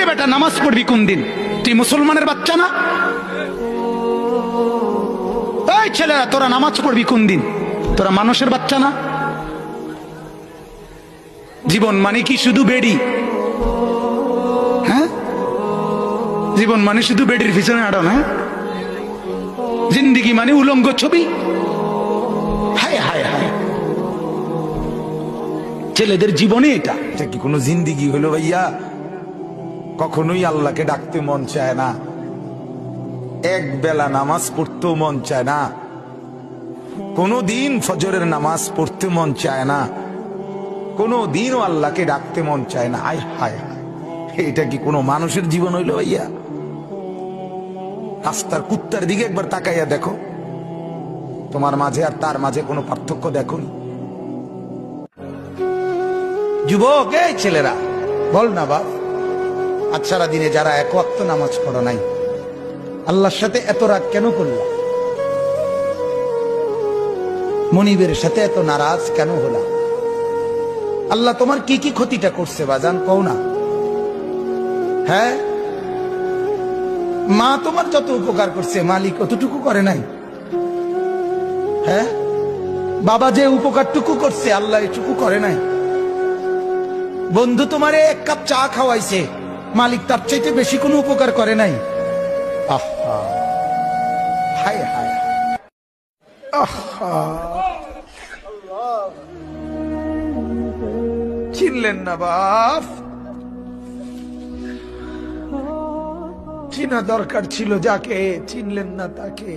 বেটা নামাজ পড়বি কোন দিন? তুই মুসলমানের বাচ্চা না? এই ছেলেরা, তোরা নামাজ পড়বি কোন দিন? তোরা মানুষের বাচ্চা না? জীবন মানে কি শুধু বেড়ি? হ্যাঁ, জীবন মানে শুধু বেডির পিছনে আড়ানো? হ্যাঁ, জিন্দিগি মানে উলঙ্গ ছবি? হায় হায় হায়, ছেলেদের জীবনে এটা এটা কি কোনো জিন্দিগি হলো ভাইয়া? কখনোই আল্লাহকে ডাকতে মন চায় না, এক বেলা নামাজ পড়তেও মন চায় না, কোনদিন ফজরের নামাজ পড়তে মন চায় না, কোনদিনও আল্লাহকে ডাকতে মন চায় না। আয় হায় হায়, এটা কি কোনো মানুষের জীবন হইল ভাইয়া? রাস্তার কুত্তার দিকে একবার তাকাইয়া দেখো, তোমার মাঝে আর তার মাঝে কোনো পার্থক্য দেখো? যুবক, এই ছেলেরা বল না বাপ, আজ সারা দিনে যারা এক ওয়াক্ত নামাজ পড়ো নাই, আল্লাহর সাথে এত রাগ কেন করলা? মনিবের সাথে এত নারাজ কেন হলা? আল্লাহ তোমার কি কি ক্ষতিটা করছে বাজান, কও না? হ্যাঁ, মা তোমার যত উপকার করছে মালিক অতটুকু করে নাই? হ্যাঁ, বাবা যে উপকারটুকু করছে আল্লাহ এটুকু করে নাই? বন্ধু তোমারে এক কাপ চা খাওয়াইছে, মালিক তার চাইতে বেশি কোনো উপকার করে নাই? আহা, হায় হায়, আহা, চিনলেন না বাপ? চিনা দরকার ছিল যাকে, চিনলেন না তাকে।